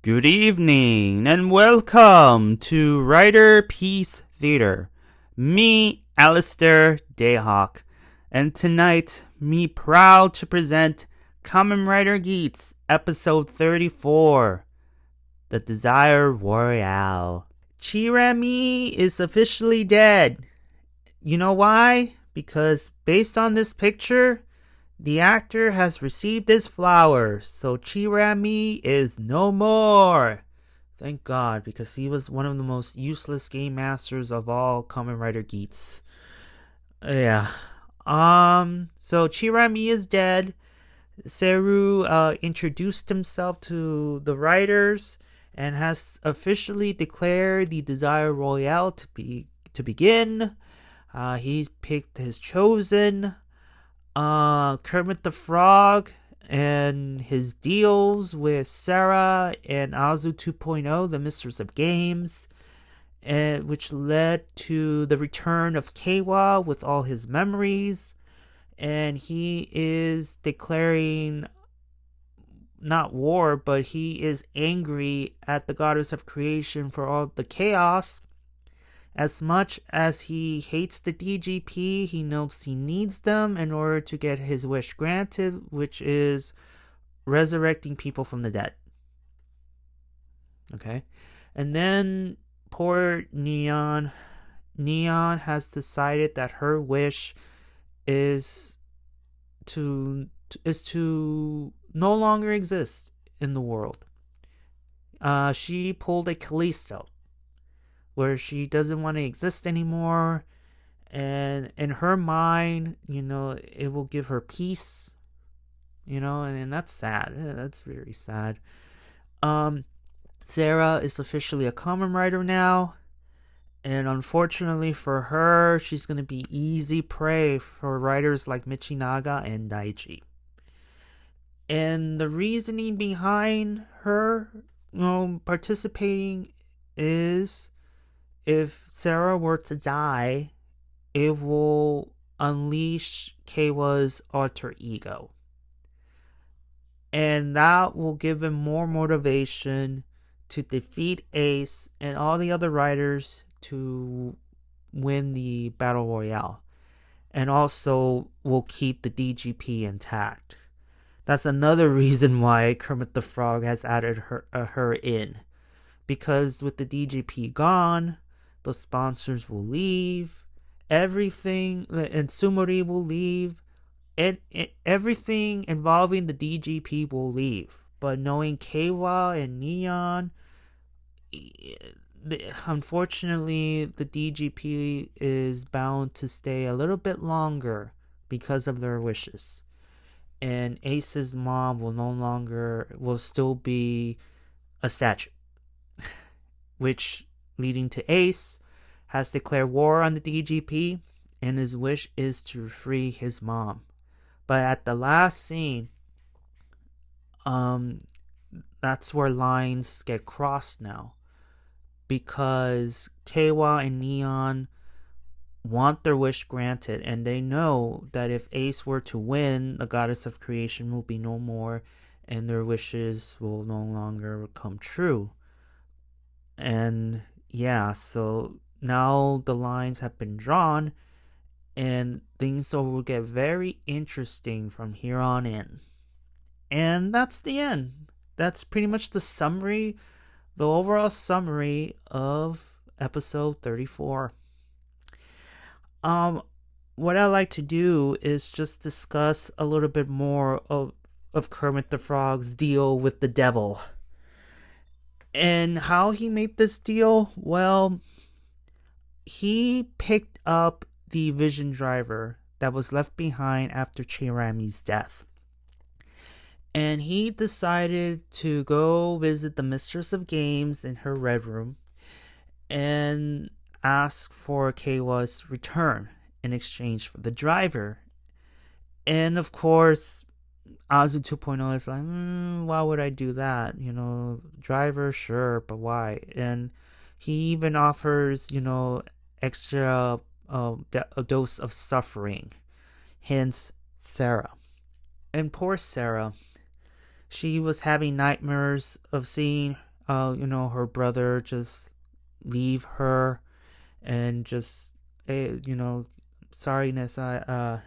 Good evening and welcome to Riderpiece Theater. Me, Alistair Dayhawk, and tonight, me proud to present Kamen Rider Geats, episode 34, The Desire Royale. Chirami is officially dead. You know why? Because based on this picture, the actor has received his flowers, so Chirami is no more. Thank God, because he was one of the most useless game masters of all Kamen Rider Geats. Yeah. So Chirami is dead. Seru introduced himself to the writers and has officially declared the Desire Royale to begin. He's picked his chosen. Kermit the Frog and his deals with Sara and Azu 2.0, the Mistress of Games, and which led to the return of Keiwa with all his memories, and he is declaring not war, but he is angry at the goddess of creation for all the chaos. As much as he hates the DGP, he knows he needs them in order to get his wish granted, which is resurrecting people from the dead. Okay? And then poor Neon has decided that her wish is to no longer exist in the world. She pulled a Callisto, where she doesn't want to exist anymore, and in her mind, it will give her peace, and that's sad. That's very sad. Sara is officially a Kamen Rider now, and unfortunately for her, she's going to be easy prey for writers like Michinaga and Daichi. And the reasoning behind her participating is, if Sara were to die, it will unleash Keiwa's alter ego. And that will give him more motivation to defeat Ace and all the other riders to win the Battle Royale. And also will keep the DGP intact. That's another reason why Kermit the Frog has added her in. Because with the DGP gone, the sponsors will leave, everything, and Sumori will leave, and everything involving the DGP will leave. But knowing Keiwa and Neon, unfortunately, the DGP is bound to stay a little bit longer because of their wishes. And Ace's mom will still be a statue, which leading to Ace has declared war on the DGP, and his wish is to free his mom. But at the last scene, that's where lines get crossed now, because Keiwa and Neon want their wish granted, and they know that if Ace were to win, the goddess of creation will be no more, and their wishes will no longer come true. And yeah, so now the lines have been drawn, and things will get very interesting from here on in. And that's the end. That's pretty much the overall summary of episode 34. What I like to do is just discuss a little bit more of Kermit the Frog's deal with the devil. And how he made this deal? Well, he picked up the Vision Driver that was left behind after Chirami's death. And he decided to go visit the Mistress of Games in her red room and ask for Keiwa's return in exchange for the driver. And of course, Azu 2.0 is like, why would I do that? Driver, sure, but why? And he even offers, extra a dose of suffering. Hence, Sara. And poor Sara, she was having nightmares of seeing her brother just leave her and just, sorry, Nessa,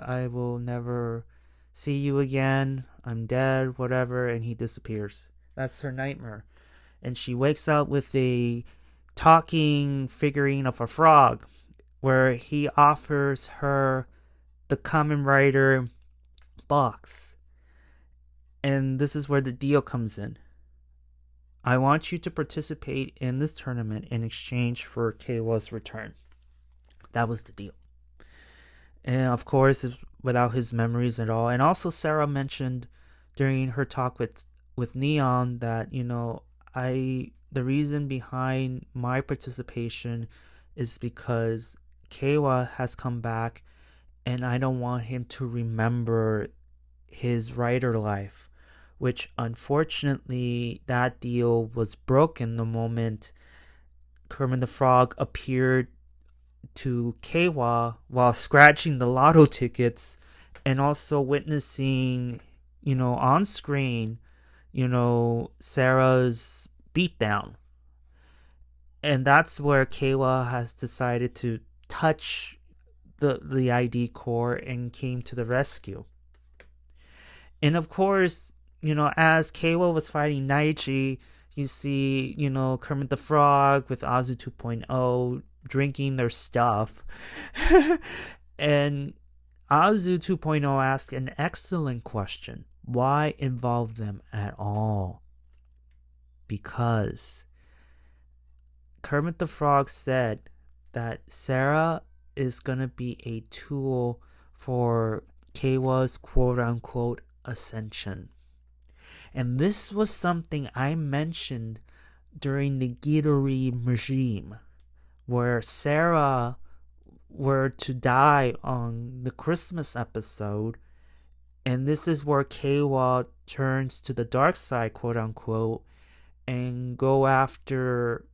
I will never see you again. I'm dead, whatever, and he disappears. That's her nightmare. And she wakes up with a talking figurine of a frog where he offers her the Kamen Rider box. And this is where the deal comes in. I want you to participate in this tournament in exchange for Keiwa's return. That was the deal. And of course, without his memories at all. And also, Sara mentioned during her talk with Neon that, the reason behind my participation is because Keiwa has come back and I don't want him to remember his writer life, which unfortunately that deal was broken the moment Kermit the Frog appeared to Keiwa while scratching the lotto tickets and also witnessing, on screen, Sarah's beatdown. And that's where Keiwa has decided to touch the ID core and came to the rescue. And of course, as Keiwa was fighting Naichi, you see, Kermit the Frog with Azu 2.0 drinking their stuff. And Azu 2.0 asked an excellent question. Why involve them at all? Because Kermit the Frog said that Sara is going to be a tool for Keiwa's quote-unquote ascension. And this was something I mentioned during the Gidori regime, where Sara were to die on the Christmas episode, and this is where Keiwa turns to the dark side, quote-unquote, and go after,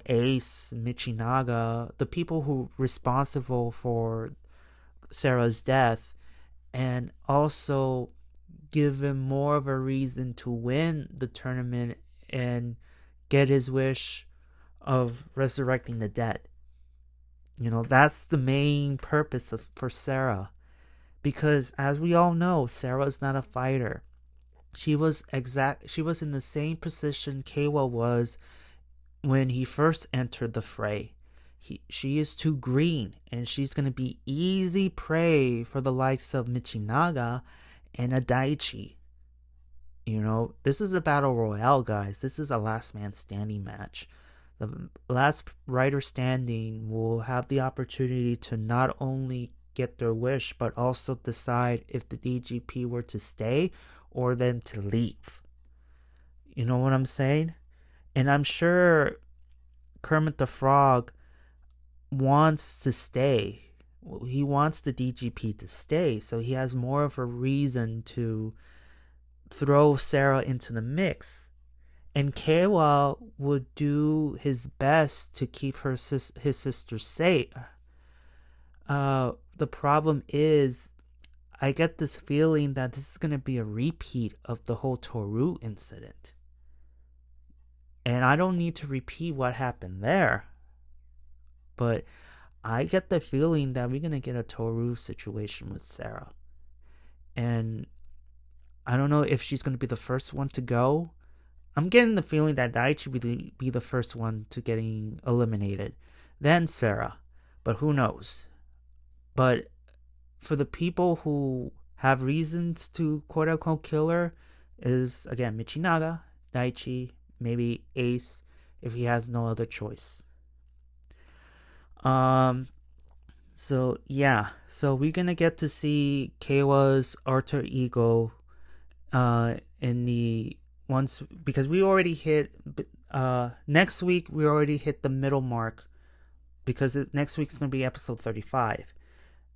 Ace, Michinaga, the people who were responsible for Sara's death, and also give him more of a reason to win the tournament and get his wish of resurrecting the dead. That's the main purpose for Sara. Because as we all know, Sara is not a fighter. She was in the same position Keiwa was when he first entered the fray. She is too green, and she's going to be easy prey for the likes of Michinaga and Adaichi. This is a battle royale, guys. This is a last man standing match. The last rider standing will have the opportunity to not only get their wish, but also decide if the DGP were to stay or then to leave. You know what I'm saying? And I'm sure Kermit the Frog wants to stay. He wants the DGP to stay, so he has more of a reason to throw Sara into the mix. And Keiwa would do his best to keep his sister safe. The problem is, I get this feeling that this is going to be a repeat of the whole Toru incident. And I don't need to repeat what happened there. But I get the feeling that we're going to get a Toru situation with Sara. And I don't know if she's going to be the first one to go. I'm getting the feeling that Daichi will be the first one to getting eliminated. Then Sara. But who knows? But for the people who have reasons to quote-unquote kill her is, again, Michinaga, Daichi, maybe Ace, if he has no other choice. So we're gonna get to see Keiwa's alter ego in the once, because we already hit next week we already hit the middle mark, because next week's gonna be episode 35.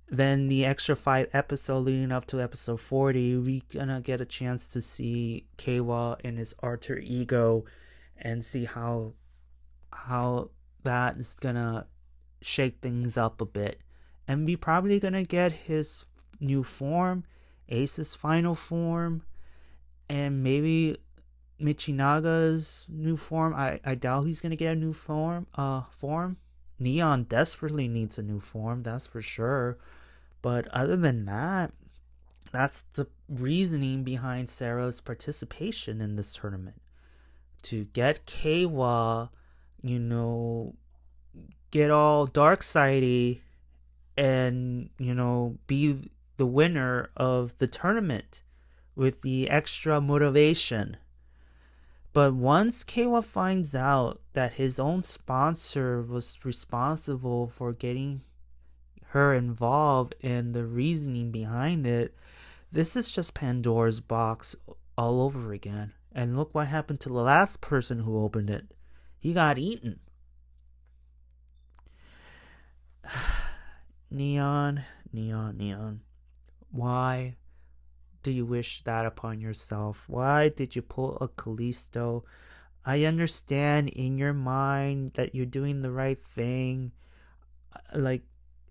Then the extra 5 episodes leading up to episode 40, we're gonna get a chance to see Keiwa and his alter ego and see how that is gonna shake things up a bit. And we probably gonna get his new form, Ace's final form, and maybe Michinaga's new form. I doubt he's gonna get a new form. Neon desperately needs a new form, that's for sure. But other than that, that's the reasoning behind Sarah's participation in this tournament. To get Keiwa, you know, get all dark sidey and, be the winner of the tournament with the extra motivation. But once Keiwa finds out that his own sponsor was responsible for getting her involved in the reasoning behind it, this is just Pandora's box all over again. And look what happened to the last person who opened it. He got eaten. Neon, neon, neon. Why do you wish that upon yourself? Why did you pull a Callisto? I understand in your mind that you're doing the right thing, like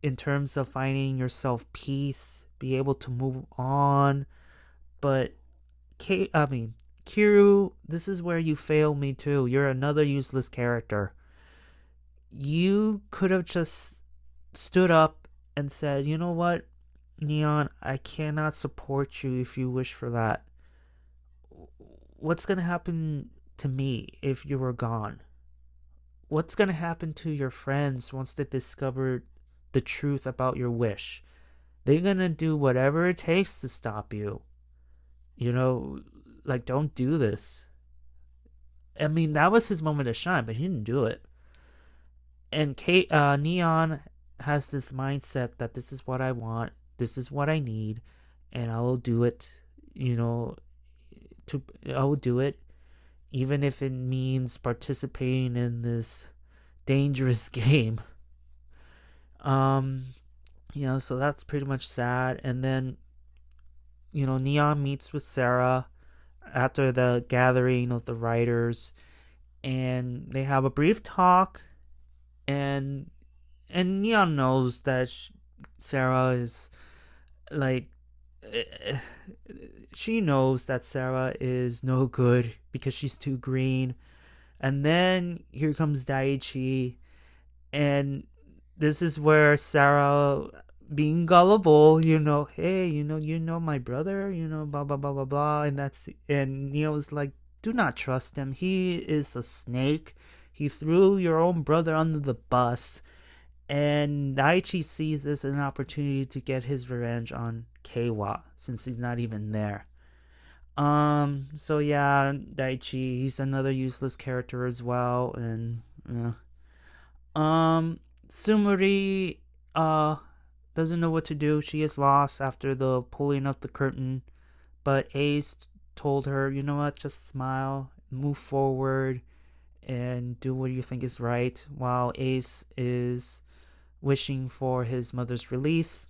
in terms of finding yourself peace, be able to move on. But Kiru, this is where you fail me too. You're another useless character. You could have just stood up and said, you know what, Neon, I cannot support you if you wish for that. What's going to happen to me if you were gone? What's going to happen to your friends once they discover the truth about your wish? They're going to do whatever it takes to stop you. Like, don't do this. I mean, that was his moment to shine, but he didn't do it. And Neon has this mindset that this is what I want, this is what I need, and I will do it. I will do it, even if it means participating in this dangerous game. So that's pretty much sad. And then, Neon meets with Sara after the gathering of the writers, and they have a brief talk, and Neon knows that Sara is like, she knows that Sara is no good because she's too green. And then here comes Daichi, and this is where Sara, being gullible, hey, my brother, blah blah blah blah blah, and Neo's like, do not trust him. He is a snake. He threw your own brother under the bus. And Daichi sees this as an opportunity to get his revenge on Keiwa, since he's not even there. So yeah, Daichi, he's another useless character as well. And Sumori doesn't know what to do. She is lost after the pulling of the curtain, but Ace told her, you know what, just smile, move forward, and do what you think is right, while Ace is wishing for his mother's release.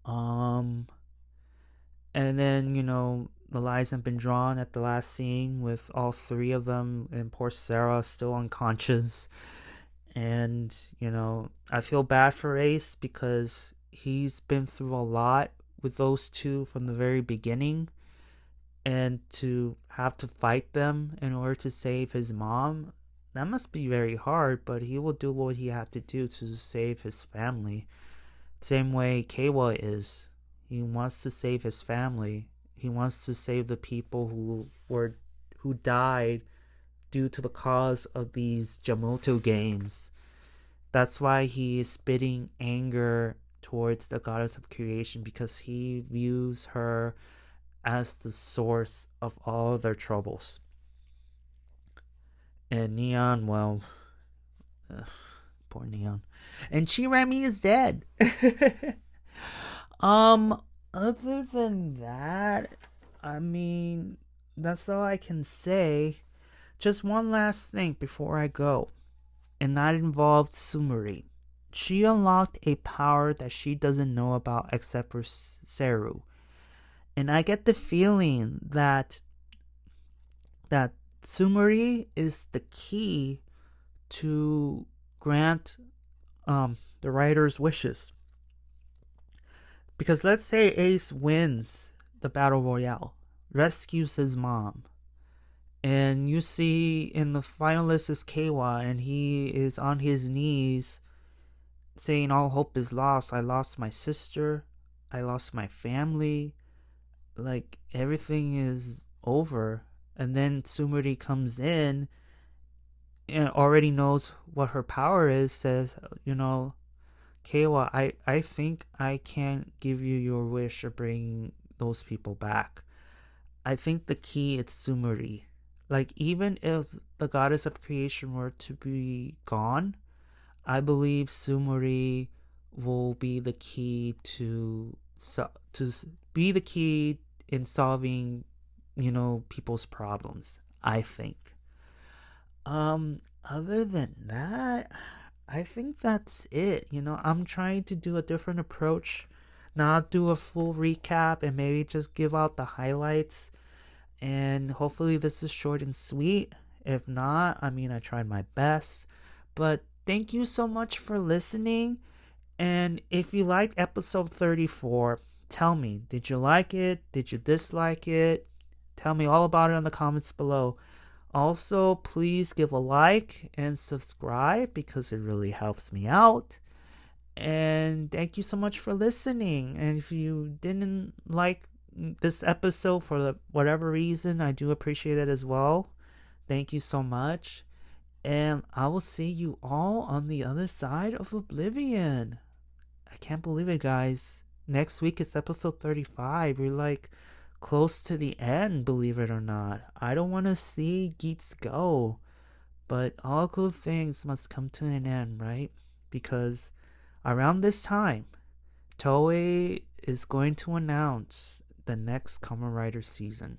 And then, the lines have been drawn at the last scene with all three of them, and poor Sara still unconscious. And, I feel bad for Ace because he's been through a lot with those two from the very beginning. And to have to fight them in order to save his mom, that must be very hard, but he will do what he had to do to save his family. Same way Keiwa is. He wants to save his family. He wants to save the people who died due to the cause of these Jamoto games. That's why he is spitting anger towards the goddess of creation, because he views her as the source of all their troubles. And Neon, well, poor Neon. And Chirami is dead. Other than that, I mean, that's all I can say. Just one last thing before I go, and that involved Sumori. She unlocked a power that she doesn't know about except for Seru. And I get the feeling that Sumori is the key to grant the writer's wishes. Because let's say Ace wins the Battle Royale, rescues his mom, And you see in the finalist is Keiwa, and he is on his knees saying all hope is lost. I lost my sister. I lost my family. Like, everything is over. And then Sumeri comes in and already knows what her power is, says, Keiwa, I think I can't give you your wish of bringing those people back. I think the key is Sumeri. Like, even if the goddess of creation were to be gone, I believe Sumeri will be the key to be the key in solving, people's problems. I think. Other than that, I think that's it. I'm trying to do a different approach, not do a full recap and maybe just give out the highlights. And hopefully this is short and sweet. If not, I mean, I tried my best. But thank you so much for listening. And if you liked episode 34, tell me, did you like it? Did you dislike it? Tell me all about it in the comments below. Also, please give a like and subscribe because it really helps me out. And thank you so much for listening. And if you didn't like this episode for whatever reason, I do appreciate it as well. Thank you so much. And I will see you all on the other side of Oblivion. I can't believe it, guys. Next week is episode 35. We're like close to the end, believe it or not. I don't want to see Geats go, but all good things must come to an end, right? Because around this time, Toei is going to announce the next Kamen Rider season.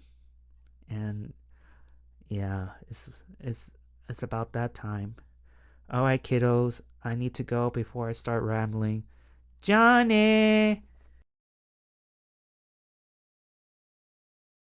And yeah, it's about that time. Alright, kiddos, I need to go before I start rambling. Johnny!